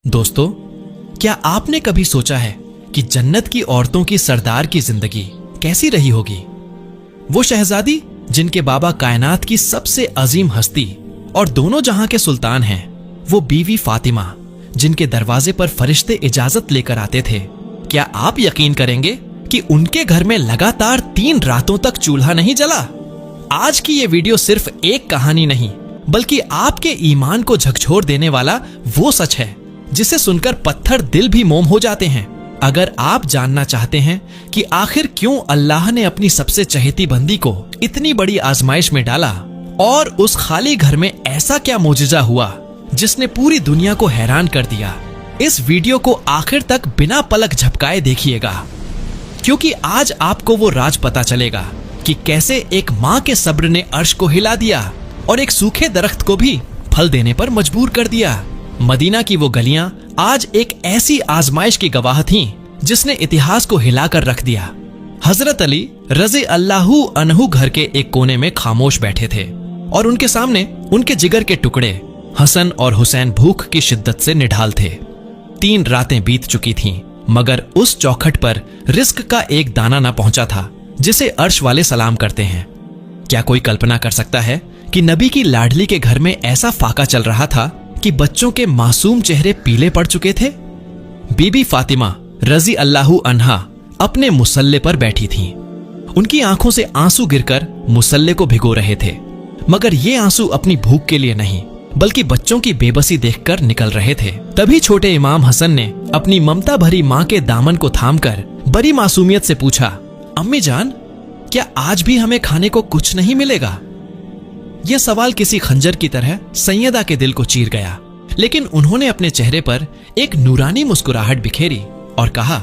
दोस्तों, क्या आपने कभी सोचा है कि जन्नत की औरतों की सरदार की जिंदगी कैसी रही होगी? वो शहजादी जिनके बाबा कायनात की सबसे अजीम हस्ती और दोनों जहां के सुल्तान हैं, वो बीवी फातिमा जिनके दरवाजे पर फरिश्ते इजाजत लेकर आते थे। क्या आप यकीन करेंगे कि उनके घर में लगातार 3 रातों तक चूल्हा नहीं जला? आज की ये वीडियो सिर्फ एक कहानी नहीं, बल्कि आपके ईमान को झकझोर देने वाला वो सच है जिसे सुनकर पत्थर दिल भी मोम हो जाते हैं। अगर आप जानना चाहते हैं कि आखिर क्यों अल्लाह ने अपनी सबसे चहेती बंदी को इतनी बड़ी आजमाइश में डाला और उस खाली घर में ऐसा क्या मोजिजा हुआ जिसने पूरी दुनिया को हैरान कर दिया, इस वीडियो को आखिर तक बिना पलक झपकाए देखिएगा, क्योंकि आज आपको वो राज पता चलेगा कि कैसे एक माँ के सब्र ने अर्श को हिला दिया और एक सूखे दरख्त को भी फल देने पर मजबूर कर दिया। मदीना की वो गलियां आज एक ऐसी आजमाइश की गवाह थीं जिसने इतिहास को हिलाकर रख दिया। हजरत अली रज़ी अल्लाहु अन्हु घर के एक कोने में खामोश बैठे थे और उनके सामने उनके जिगर के टुकड़े हसन और हुसैन भूख की शिद्दत से निढाल थे। 3 रातें बीत चुकी थीं, मगर उस चौखट पर रिस्क का एक दाना न पहुंचा था जिसे अर्श वाले सलाम करते हैं। क्या कोई कल्पना कर सकता है कि नबी की लाडली के घर में ऐसा फाका चल रहा था कि बच्चों के मासूम चेहरे पीले पड़ चुके थे? बीबी फातिमा रज़ी अल्लाहु अन्हा अपने मुसल्ले पर बैठी थीं। उनकी आंखों से आंसू गिरकर मुसल्ले को भिगो रहे थे, मगर ये आंसू अपनी भूख के लिए नहीं, बल्कि बच्चों की बेबसी देखकर निकल रहे थे। तभी छोटे इमाम हसन ने अपनी ममता भरी माँ के दामन को थामकर बड़ी मासूमियत से पूछा, अम्मी जान, क्या आज भी हमें खाने को कुछ नहीं मिलेगा? यह सवाल किसी खंजर की तरह सैयदा के दिल को चीर गया, लेकिन उन्होंने अपने चेहरे पर एक नूरानी मुस्कुराहट बिखेरी और कहा,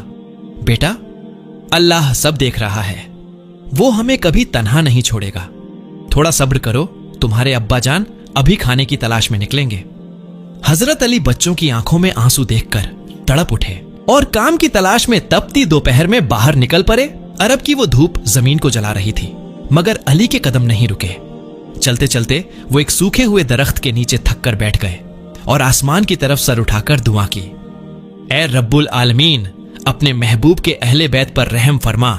बेटा, अल्लाह सब देख रहा है, वो हमें कभी तन्हा नहीं छोड़ेगा। थोड़ा सब्र करो, तुम्हारे अब्बा जान अभी खाने की तलाश में निकलेंगे। हजरत अली बच्चों की आंखों में आंसू देखकर तड़प उठे और काम की तलाश में तपती दोपहर में बाहर निकल पड़े। अरब की वो धूप जमीन को जला रही थी, मगर अली के कदम नहीं रुके। चलते चलते वो एक सूखे हुए दरख्त के नीचे थक कर बैठ गए और आसमान की तरफ सर उठाकर दुआ की, ऐ रब्बुल आलमीन, अपने महबूब के अहले बैत पर रहम फरमा।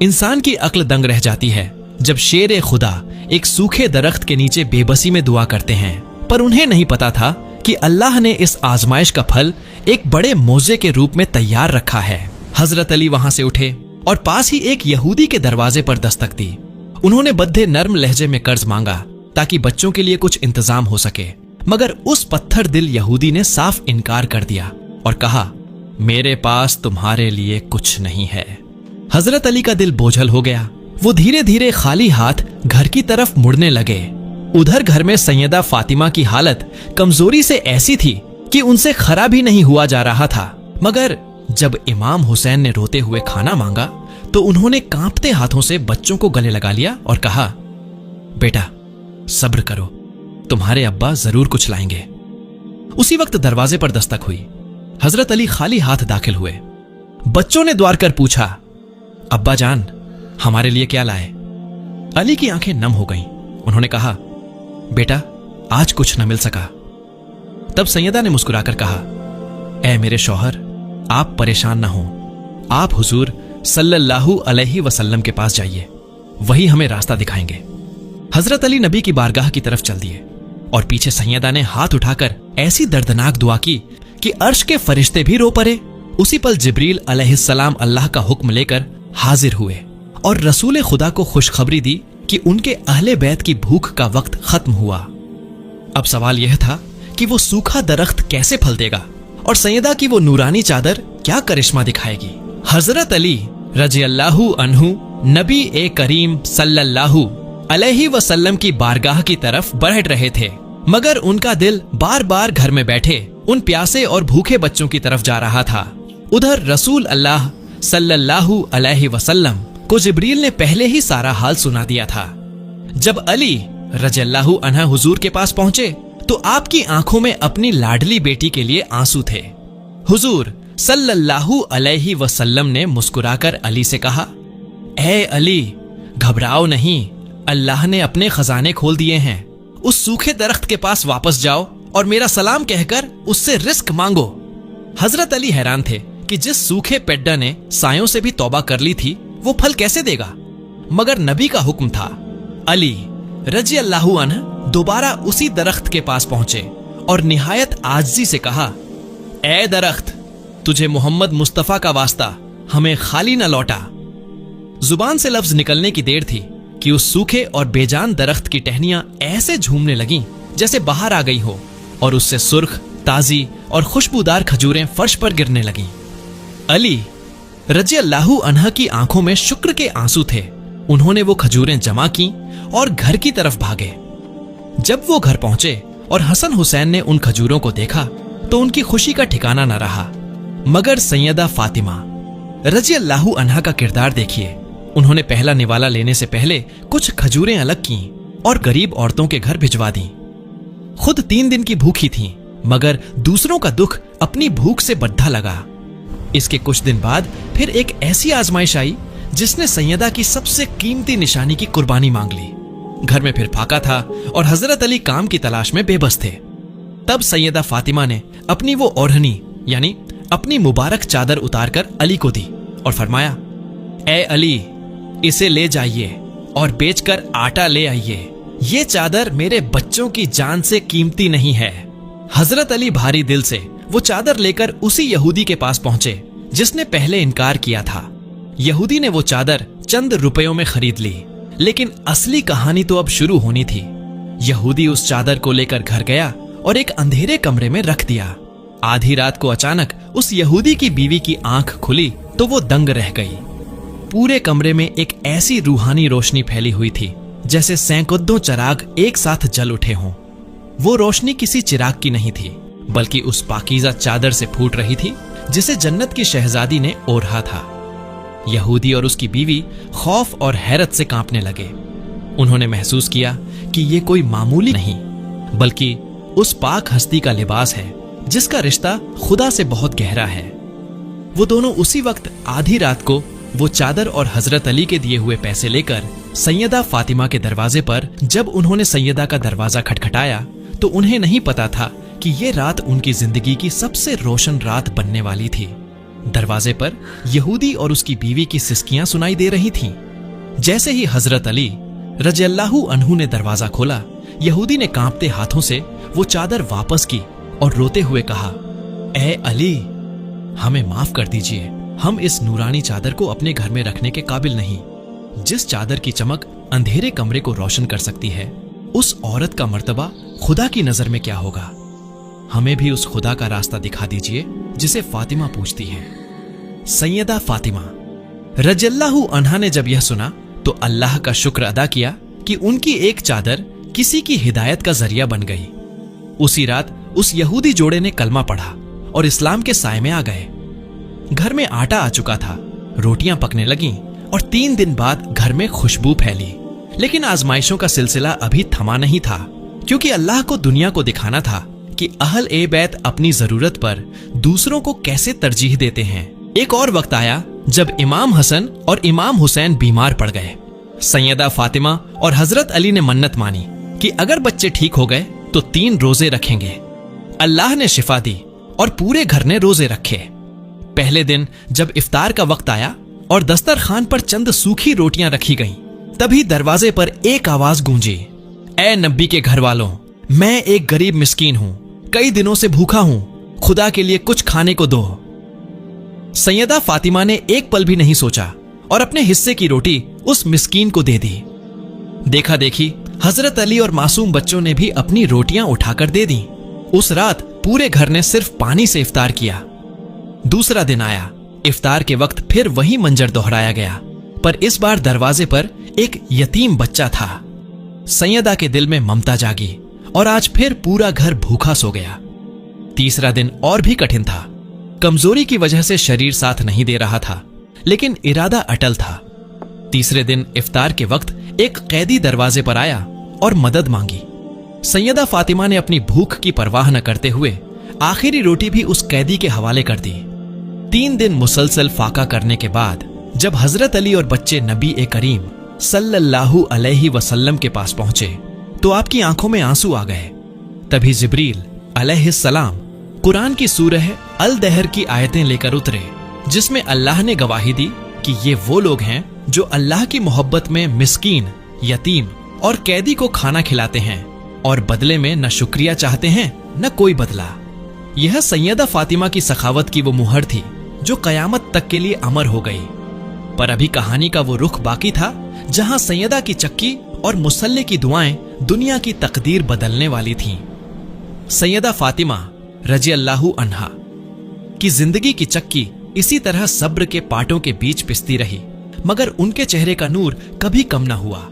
इंसान की अक्ल दंग रह जाती है जब शेर खुदा एक सूखे दरख्त के नीचे बेबसी में दुआ करते हैं, पर उन्हें नहीं पता था कि अल्लाह ने इस आजमाइश का फल एक बड़े मोजे के रूप में तैयार रखा है। हजरत अली वहां से उठे और पास ही एक यहूदी के दरवाजे पर दस्तक दी। उन्होंने बद्दे नर्म लहजे में कर्ज मांगा ताकि बच्चों के लिए कुछ इंतजाम हो सके, मगर उस पत्थर दिल यहूदी ने साफ इनकार कर दिया और कहा, मेरे पास तुम्हारे लिए कुछ नहीं है। हजरत अली का दिल बोझल हो गया। वो धीरे धीरे खाली हाथ घर की तरफ मुड़ने लगे। उधर घर में सैयदा फातिमा की हालत कमजोरी से ऐसी थी कि उनसे खरा भी नहीं हुआ जा रहा था, मगर जब इमाम हुसैन ने रोते हुए खाना मांगा तो उन्होंने कांपते हाथों से बच्चों को गले लगा लिया और कहा, बेटा, सब्र करो, तुम्हारे अब्बा जरूर कुछ लाएंगे। उसी वक्त दरवाजे पर दस्तक हुई। हजरत अली खाली हाथ दाखिल हुए। बच्चों ने द्वार कर पूछा, अब्बा जान, हमारे लिए क्या लाए? अली की आंखें नम हो गईं। उन्होंने कहा, बेटा, आज कुछ न मिल सका। तब सैयदा ने मुस्कुराकर कहा, ऐ मेरे शौहर, आप परेशान ना हो, आप हुजूर सल्लल्लाहु अलैहि वसल्लम के पास जाइए, वही हमें रास्ता दिखाएंगे। हजरत अली नबी की बारगाह की तरफ चल दिए और पीछे सैयदा ने हाथ उठाकर ऐसी दर्दनाक दुआ की कि अर्श के फरिश्ते भी रो पड़े। उसी पल जिब्रील अलैहिस्सलाम अल्लाह का हुक्म लेकर हाजिर हुए और रसूल खुदा को खुशखबरी दी कि उनके अहले बैत की भूख का वक्त खत्म हुआ। अब सवाल यह था कि वो सूखा दरख्त कैसे फल देगा और सैयदा की वो नूरानी चादर क्या करिश्मा दिखाएगी। हजरत अली रज़ी अल्लाहु अन्हु नबी ए करीम सल्लल्लाहु अलैहि वसल्लम की बारगाह की तरफ बढ़ रहे थे, मगर उनका दिल बार बार घर में बैठे उन प्यासे और भूखे बच्चों की तरफ जा रहा था। उधर रसूल अल्लाह सल्लल्लाहु अलैहि वसल्लम को जिब्रील ने पहले ही सारा हाल सुना दिया था। जब अली रज़ी अल्लाहु अन्हा हुजूर के पास पहुंचे तो आपकी आंखों में अपनी लाडली बेटी के लिए आंसू थे। हुजूर सल्लल्लाहु अलैहि वसल्लम ने मुस्कुराकर अली से कहा, ऐ अली, घबराओ नहीं, अल्लाह ने अपने खजाने खोल दिए हैं। उस सूखे दरख्त के पास वापस जाओ और मेरा सलाम कहकर उससे रिस्क मांगो। हजरत अली हैरान थे कि जिस सूखे पेड्डा ने सायों से भी तौबा कर ली थी वो फल कैसे देगा, मगर नबी का हुक्म था। अली रजी अल्लाहु अन्हु दोबारा उसी दरख्त के पास पहुंचे और निहायत आजिज़ी से कहा, ए दरख्त, तुझे मोहम्मद मुस्तफा का वास्ता, हमें खाली न लौटा। जुबान से लफ्ज निकलने की देर थी कि उस सूखे और बेजान दरख्त की टहनियां ऐसे झूमने लगीं जैसे बाहर आ गई हो, और उससे सुर्ख, ताजी और खुशबूदार खजूरें फर्श पर गिरने लगीं। अली रजी अल्लाहु अन्हा की आंखों में शुक्र के आंसू थे। उन्होंने वो खजूरें जमा की और घर की तरफ भागे। जब वो घर पहुंचे और हसन हुसैन ने उन खजूरों को देखा तो उनकी खुशी का ठिकाना न रहा। मगर सैयदा फातिमा रजी अल्लाहु अन्हा का किरदार देखिए। उन्होंने पहला निवाला लेने से पहले कुछ खजूरें अलग की और गरीब औरतों के घर भिजवा दी। खुद 3 दिन की भूखी थीं, मगर दूसरों का दुख अपनी भूख से बद्धा लगा। इसके कुछ दिन बाद फिर एक ऐसी आजमाइश आई जिसने सैयदा की सबसे कीमती निशानी की कुर्बानी मांग ली। घर में फिर फाका था और हजरत अली काम की तलाश में बेबस थे। तब सैयदा फातिमा ने अपनी वो ओढ़नी यानी अपनी मुबारक चादर उतारकर अली को दी और फरमाया, ए अली, इसे ले जाइए और बेचकर आटा ले आइए। ये चादर मेरे बच्चों की जान से कीमती नहीं है। हजरत अली भारी दिल से वो चादर लेकर उसी यहूदी के पास पहुंचे जिसने पहले इनकार किया था। यहूदी ने वो चादर चंद रुपयों में खरीद ली, लेकिन असली कहानी तो अब शुरू होनी थी। यहूदी उस चादर को लेकर घर गया और एक अंधेरे कमरे में रख दिया। आधी रात को अचानक उस यहूदी की बीवी की आंख खुली तो वो दंग रह गई। पूरे कमरे में एक ऐसी रूहानी रोशनी फैली हुई थी जैसे सैकड़ों चिराग एक साथ जल उठे हों। वो रोशनी किसी चिराग की नहीं थी, बल्कि उस पाकीज़ा चादर से फूट रही थी जिसे जन्नत की शहजादी ने ओढ़ा था। यहूदी और उसकी बीवी खौफ और हैरत से कांपने लगे। उन्होंने महसूस किया कि ये कोई मामूली नहीं, बल्कि उस पाक हस्ती का लिबास है जिसका रिश्ता खुदा से बहुत गहरा है। वो दोनों उसी वक्त आधी रात को वो चादर और हजरत अली के दिए हुए पैसे लेकर सैयदा फातिमा के दरवाजे पर, जब उन्होंने सैयदा का दरवाजा खटखटाया तो उन्हें नहीं पता था कि ये रात उनकी जिंदगी की सबसे रोशन रात बनने वाली थी। दरवाजे पर यहूदी और उसकी बीवी की सिसकियां सुनाई दे रही थीं। जैसे ही हजरत अली रज़ियल्लाहु अन्हु ने दरवाजा खोला, यहूदी ने कांपते हाथों से वो चादर वापस की और रोते हुए कहा, ए अली, हमें माफ कर दीजिए, हम इस नूरानी चादर को अपने घर में रखने के काबिल नहीं। जिस चादर की चमक अंधेरे कमरे को रोशन कर सकती है, उस औरत का मर्तबा खुदा की नजर में क्या होगा। हमें भी उस खुदा का रास्ता दिखा दीजिए जिसे फातिमा पूछती है। सैयदा फातिमा रज़ियल्लाहु अन्हा ने जब यह सुना तो अल्लाह का शुक्र अदा किया कि उनकी एक चादर किसी की हिदायत का जरिया बन गई। उसी रात उस यहूदी जोड़े ने कलमा पढ़ा और इस्लाम के साए में आ गए। घर में आटा आ चुका था, रोटियां पकने लगीं और 3 दिन बाद घर में खुशबू फैली। लेकिन आजमाइशों का सिलसिला अभी थमा नहीं था, क्योंकि अल्लाह को दुनिया को दिखाना था कि अहल ए बैत अपनी जरूरत पर दूसरों को कैसे तरजीह देते हैं। एक और वक्त आया जब इमाम हसन और इमाम हुसैन बीमार पड़ गए। सैयदा फातिमा और हजरत अली ने मन्नत मानी कि अगर बच्चे ठीक हो गए तो 3 रोजे रखेंगे। अल्लाह ने शिफा दी और पूरे घर ने रोजे रखे। पहले दिन जब इफ्तार का वक्त आया और दस्तरखान पर चंद सूखी रोटियां रखी गईं, तभी दरवाजे पर एक आवाज गूंजी, ए नबी के घर वालों, मैं एक गरीब मिस्कीन हूं, कई दिनों से भूखा हूं, खुदा के लिए कुछ खाने को दो। सैयदा फातिमा ने एक पल भी नहीं सोचा और अपने हिस्से की रोटी उस मिस्कीन को दे दी। देखा देखी हजरत अली और मासूम बच्चों ने भी अपनी रोटियां उठाकर दे दी। उस रात पूरे घर ने सिर्फ पानी से इफ्तार किया। दूसरा दिन आया, इफ्तार के वक्त फिर वही मंजर दोहराया गया, पर इस बार दरवाजे पर एक यतीम बच्चा था। सैयदा के दिल में ममता जागी और आज फिर पूरा घर भूखा सो गया। तीसरा दिन और भी कठिन था। कमजोरी की वजह से शरीर साथ नहीं दे रहा था, लेकिन इरादा अटल था। तीसरे दिन इफ्तार के वक्त एक कैदी दरवाजे पर आया और मदद मांगी। सैयदा फातिमा ने अपनी भूख की परवाह न करते हुए आखिरी रोटी भी उस कैदी के हवाले कर दी। 3 दिन मुसलसल फाका करने के बाद जब हजरत अली और बच्चे नबी ए करीम सल्लल्लाहु अलैहि वसल्लम के पास पहुंचे तो आपकी आंखों में आंसू आ गए। तभी जिब्रील अलैहिस्सलाम कुरान की सूरह अल दहर की आयतें लेकर उतरे, जिसमें अल्लाह ने गवाही दी कि ये वो लोग हैं जो अल्लाह की मोहब्बत में मिस्कीन, यतीम और कैदी को खाना खिलाते हैं और बदले में न शुक्रिया चाहते हैं न कोई बदला। यह सैयदा फातिमा की सखावत की वो मुहर थी जो कयामत तक के लिए अमर हो गई। पर अभी कहानी का वो रुख बाकी था जहां सैयदा की चक्की और मुसल्ले की दुआएं दुनिया की तकदीर बदलने वाली थीं। सैयदा फातिमा रजी अल्लाहु अन्हा की जिंदगी की चक्की इसी तरह सब्र के पाटों के बीच पिसती रही, मगर उनके चेहरे का नूर कभी कम न हुआ।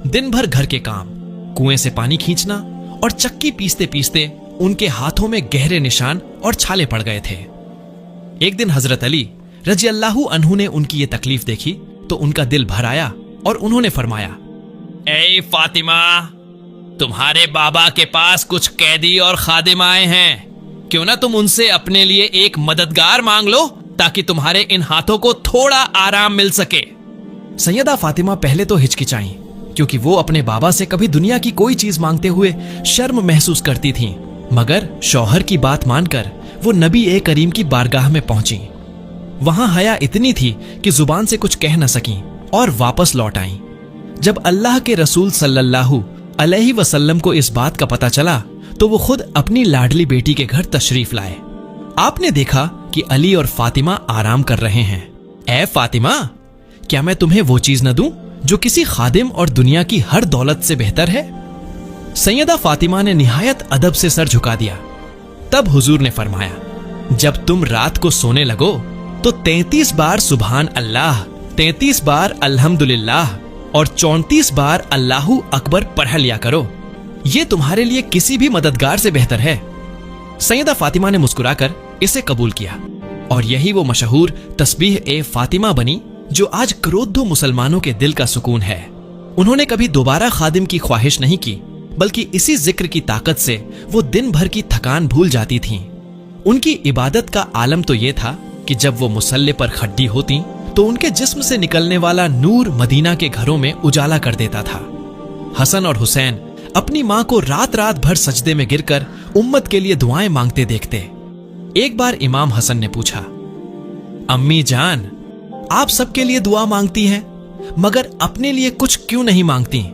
दिन भर घर के काम, कुएं से पानी खींचना और चक्की पीसते पीसते उनके हाथों में गहरे निशान और छाले पड़ गए थे। एक दिन हजरत अली रजी अल्लाहु अन्हु ने उनकी ये तकलीफ देखी तो उनका दिल भर आया और उन्होंने फरमाया, ए फातिमा, तुम्हारे बाबा के पास कुछ कैदी और खादिम आए हैं, क्यों ना तुम उनसे अपने लिए एक मददगार मांग लो ताकि तुम्हारे इन हाथों को थोड़ा आराम मिल सके। सैयदा फातिमा पहले तो हिचकिचाईं, क्योंकि वो अपने बाबा से कभी दुनिया की कोई चीज मांगते हुए शर्म महसूस करती थीं, मगर शौहर की बात मानकर वो नबी ए करीम की बारगाह में पहुंची। वहां हया इतनी थी कि जुबान से कुछ कह न सकीं और वापस लौट आईं। जब अल्लाह के रसूल सल्लल्लाहु अलैहि वसल्लम को इस बात का पता चला तो वो खुद अपनी लाडली बेटी के घर तशरीफ लाए। आपने देखा कि अली और फातिमा आराम कर रहे हैं। ए फातिमा, क्या मैं तुम्हें वो चीज न दूं जो किसी खादिम और दुनिया की हर दौलत से बेहतर है? सैयदा फातिमा ने निहायत अदब से सर झुका दिया। तब हुजूर ने फरमाया, जब तुम रात को सोने लगो तो 33 बार सुभान अल्लाह, 33 बार अल्हम्दुलिल्लाह और 34 बार अल्लाहु अकबर पढ़ लिया करो। ये तुम्हारे लिए किसी भी मददगार से बेहतर है। सैयदा फातिमा ने मुस्कुराकर इसे कबूल किया और यही वो मशहूर तस्बीह ए फातिमा बनी जो आज करोड़ों मुसलमानों के दिल का सुकून है। उन्होंने कभी दोबारा खादिम की ख्वाहिश नहीं की, बल्कि इसी जिक्र की ताकत से वो दिन भर की थकान भूल जाती थीं। उनकी इबादत का आलम तो ये था कि जब वो मुसल्ले पर खड्डी होती तो उनके जिस्म से निकलने वाला नूर मदीना के घरों में उजाला कर देता था। हसन और हुसैन अपनी मां को रात रात भर सजदे में गिरकर उम्मत के लिए दुआएं मांगते देखते। एक बार इमाम हसन ने पूछा, अम्मी जान, आप सबके लिए दुआ मांगती हैं, मगर अपने लिए कुछ क्यों नहीं मांगती?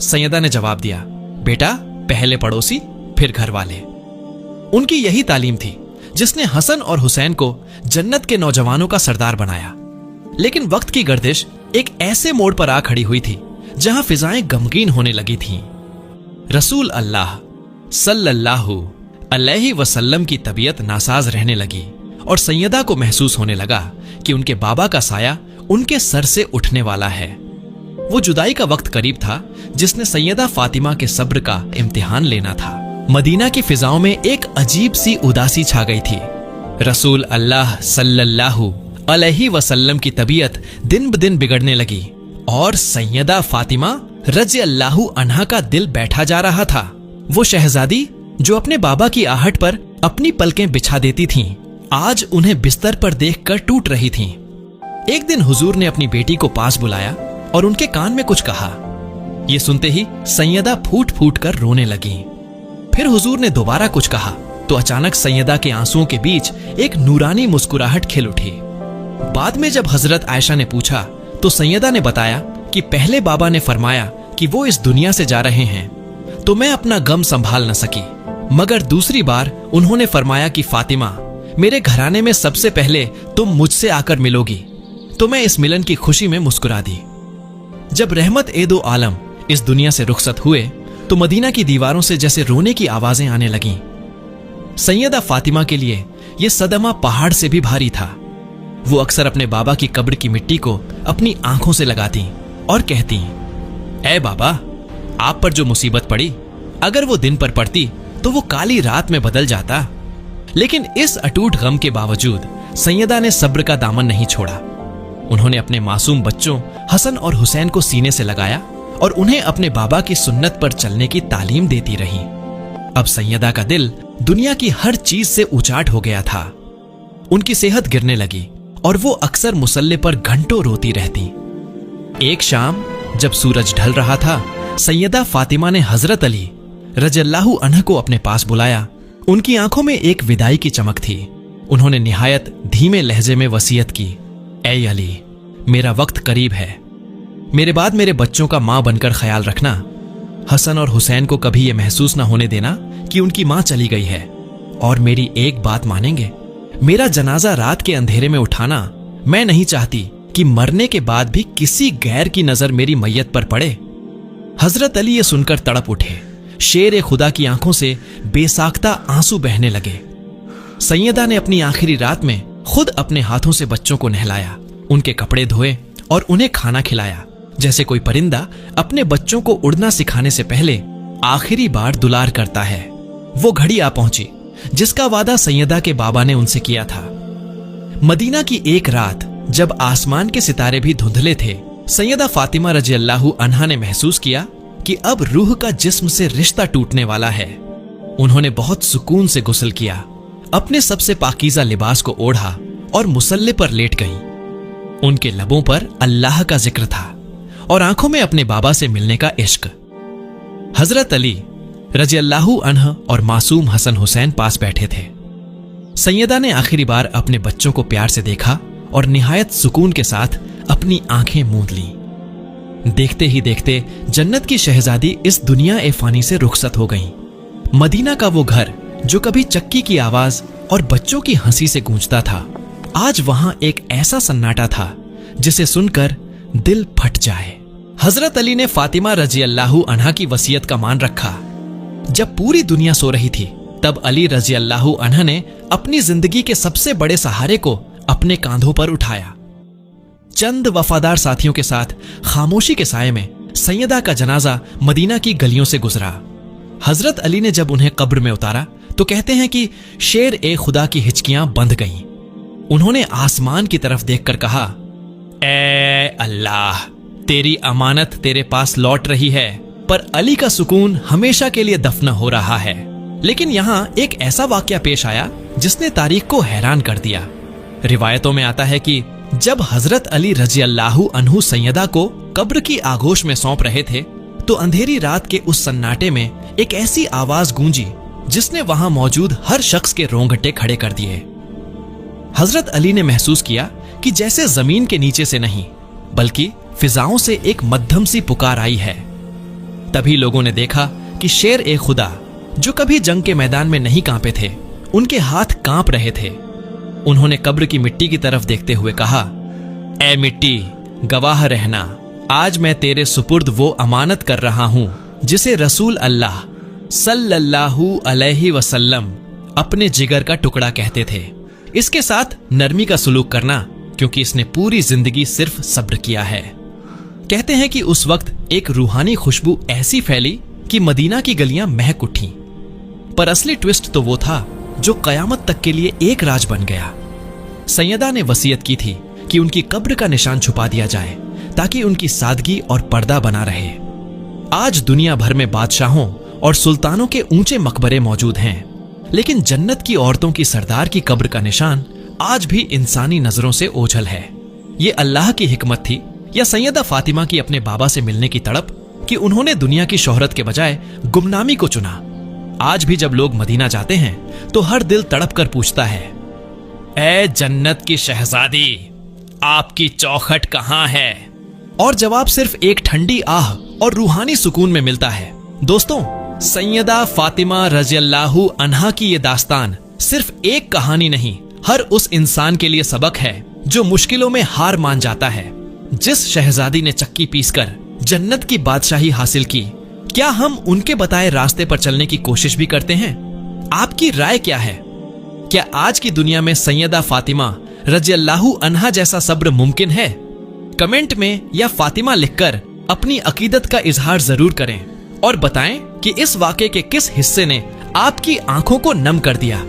सैयदा ने जवाब दिया, बेटा, पहले पड़ोसी फिर घर वाले। उनकी यही तालीम थी जिसने हसन और हुसैन को जन्नत के नौजवानों का सरदार बनाया। लेकिन वक्त की गर्दिश एक ऐसे मोड़ पर आ खड़ी हुई थी जहां फिजाएं गमगीन होने लगी थीं। रसूल अल्लाह सल्लल्लाहु अलैहि वसल्लम की तबीयत नासाज रहने लगी और सैयदा को महसूस होने लगा कि उनके बाबा का साया उनके सर से उठने वाला है। वो जुदाई का वक्त करीब था जिसने सैयदा फातिमा के सब्र का इम्तिहान लेना था। मदीना की फिजाओं में एक अजीब सी उदासी छा गई थी। रसूल अल्लाह सल्लल्लाहु अलैहि वसल्लम की तबीयत दिन ब दिन बिगड़ने लगी और सैयदा फातिमा रज़ी अल्लाहु अन्हा का दिल बैठा जा रहा था। वो शहजादी जो अपने बाबा की आहट पर अपनी पलकें बिछा देती थीं, आज उन्हें बिस्तर पर देखकर टूट रही थीं। एक दिन हुजूर ने अपनी बेटी को पास बुलाया और उनके कान में कुछ कहा। ये सुनते ही सैयदा फूट फूट कर रोने लगी। फिर हुजूर ने दोबारा कुछ कहा तो अचानक सैयदा के आंसुओं के बीच एक नूरानी मुस्कुराहट खिल उठी। बाद में जब हजरत आयशा ने पूछा तो सैयदा ने बताया कि पहले बाबा ने फरमाया कि वो इस दुनिया से जा रहे हैं तो मैं अपना गम संभाल न सकी, मगर दूसरी बार उन्होंने फरमाया कि फातिमा, मेरे घराने में सबसे पहले तुम मुझसे आकर मिलोगी, तो मैं इस मिलन की खुशी में मुस्कुरा दी। जब रहमत ए दो आलम इस दुनिया से रुखसत हुए तो मदीना की दीवारों से जैसे रोने की आवाजें आने लगीं। सैयदा फातिमा के लिए यह सदमा पहाड़ से भी भारी था। वो अक्सर अपने बाबा की कब्र की मिट्टी को अपनी आंखों से लगाती और कहती, ऐ बाबा, आप पर जो मुसीबत पड़ी, अगर वो दिन पर पड़ती तो वो काली रात में बदल जाता। लेकिन इस अटूट गम के बावजूद सैयदा ने सब्र का दामन नहीं छोड़ा। उन्होंने अपने मासूम बच्चों हसन और हुसैन को सीने से लगाया और उन्हें अपने बाबा की सुन्नत पर चलने की तालीम देती रही। अब सैयदा का दिल दुनिया की हर चीज से उचाट हो गया था। उनकी सेहत गिरने लगी और वो अक्सर मुसल्ले पर घंटों रोती रहती। एक शाम जब सूरज ढल रहा था, सैयदा फातिमा ने हजरत अली रज़ियल्लाहु अन्हु को अपने पास बुलाया उनकी आंखों में एक विदाई की चमक थी। उन्होंने निहायत धीमे लहजे में वसीयत की, ऐ अली, मेरा वक्त करीब है। मेरे बाद मेरे बच्चों का मां बनकर ख्याल रखना। हसन और हुसैन को कभी यह महसूस न होने देना कि उनकी मां चली गई है। और मेरी एक बात मानेंगे, मेरा जनाजा रात के अंधेरे में उठाना। मैं नहीं चाहती कि मरने के बाद भी किसी गैर की नजर मेरी मैयत पर पड़े। हजरत अली ये सुनकर तड़प उठे। शेर खुदा की आंखों से बेसाख्ता आंसू बहने लगे। सैयदा ने अपनी आखिरी रात में खुद अपने हाथों से बच्चों को नहलाया, उनके कपड़े धोए और उन्हें खाना खिलाया, जैसे कोई परिंदा अपने बच्चों को उड़ना सिखाने से पहले आखिरी बार दुलार करता है। वो घड़ी आ पहुंची जिसका वादा सैयदा के बाबा ने उनसे किया था। मदीना की एक रात जब आसमान के सितारे भी धुंधले थे, सैयदा फातिमा रज़ियल्लाहु अन्हा ने महसूस किया कि अब रूह का जिस्म से रिश्ता टूटने वाला है। उन्होंने बहुत सुकून से गुस्ल किया, अपने सबसे पाकीज़ा लिबास को ओढ़ा और मुसल्ले पर लेट गईं। उनके लबों पर अल्लाह का जिक्र था और आंखों में अपने बाबा से मिलने का इश्क। हजरत अली रज़ियल्लाहु अन्हु और मासूम हसन हुसैन पास बैठे थे। सैयदा ने आखिरी बार अपने बच्चों को प्यार से देखा और निहायत सुकून के साथ अपनी आंखें मूंद लीं। देखते ही देखते जन्नत की शहजादी इस दुनिया ए फानी से रुखसत हो गईं। मदीना का वो घर जो कभी चक्की की आवाज और बच्चों की हंसी से गूंजता था, आज वहां एक ऐसा सन्नाटा था जिसे सुनकर दिल फट जाए। हजरत अली ने फातिमा रज़ियल्लाहु अन्हा की वसीयत का मान रखा। जब पूरी दुनिया सो रही थी, तब अली रज़ियल्लाहु अन्हा ने अपनी जिंदगी के सबसे बड़े सहारे को अपने कांधों पर उठाया। चंद वफादार साथियों के साथ खामोशी के साये में सैयदा का जनाजा मदीना की गलियों से गुजरा। हजरत अली ने जब उन्हें कब्र में उतारा तो कहते हैं कि शेर ए खुदा की हिचकियां बंध गईं। उन्होंने आसमान की तरफ देखकर कहा, ए अल्लाह, तेरी अमानत तेरे पास लौट रही है, पर अली का सुकून हमेशा के लिए दफन हो रहा है। लेकिन यहाँ एक ऐसा वाकया पेश आया जिसने तारीख को हैरान कर दिया। रिवायतों में आता है कि जब हजरत अली रज़ियल्लाहु अन्हु सैयदा को कब्र की आगोश में सौंप रहे थे, तो अंधेरी रात के उस सन्नाटे में एक ऐसी आवाज गूंजी जिसने वहां मौजूद हर शख्स के रोंगटे खड़े कर दिए। हजरत अली ने महसूस किया कि जैसे जमीन के नीचे से नहीं, बल्कि फिजाओं से एक मध्यम सी पुकार आई है। तभी लोगों ने देखा कि शेर ए खुदा, जो कभी जंग के मैदान में नहीं कांपे थे, उनके हाथ कांप रहे थे। उन्होंने कब्र की मिट्टी की तरफ देखते हुए कहा, ए मिट्टी, गवाह रहना, आज मैं तेरे सुपुर्द वो अमानत कर रहा हूं जिसे रसूल अल्लाह सल्लल्लाहु अलैहि वसल्लम अपने जिगर का टुकड़ा कहते थे। इसके साथ नरमी का सुलूक करना, क्योंकि इसने पूरी जिंदगी सिर्फ सब्र किया है। कहते हैं कि उस वक्त एक रूहानी खुशबू ऐसी फैली कि मदीना की गलियां महक उठी। पर असली ट्विस्ट तो वो था जो कयामत तक के लिए एक राज बन गया। सैयदा ने वसीयत की थी कि उनकी कब्र का निशान छुपा दिया जाए ताकि उनकी सादगी और पर्दा बना रहे। आज दुनिया भर में बादशाहों और सुल्तानों के ऊंचे मकबरे मौजूद हैं, लेकिन जन्नत की औरतों की सरदार की कब्र का निशान आज भी इंसानी नजरों से ओझल है। ये अल्लाह की हिकमत थी या सैयदा फातिमा की अपने बाबा से मिलने की तड़प कि उन्होंने दुनिया की शोहरत के बजाय गुमनामी को चुना। आज भी जब लोग मदीना जाते हैं तो हर दिल तड़प कर पूछता है, ए जन्नत की शहजादी, आपकी चौखट कहां है? और जवाब सिर्फ एक ठंडी आह और रूहानी सुकून में मिलता है। दोस्तों, सैयदा फातिमा रज़ियल्लाहु अन्हा की ये दास्तान सिर्फ एक कहानी नहीं, हर उस इंसान के लिए सबक है जो मुश्किलों में हार मान जाता है। जिस शहजादी ने चक्की पीसकर जन्नत की बादशाही हासिल की, क्या हम उनके बताए रास्ते पर चलने की कोशिश भी करते हैं? आपकी राय क्या है? क्या आज की दुनिया में सैयदा फातिमा रज़ियल्लाहु अन्हा जैसा सब्र मुमकिन है? कमेंट में या फातिमा लिखकर अपनी अकीदत का इजहार जरूर करें और बताएं कि इस वाक़े के किस हिस्से ने आपकी आंखों को नम कर दिया।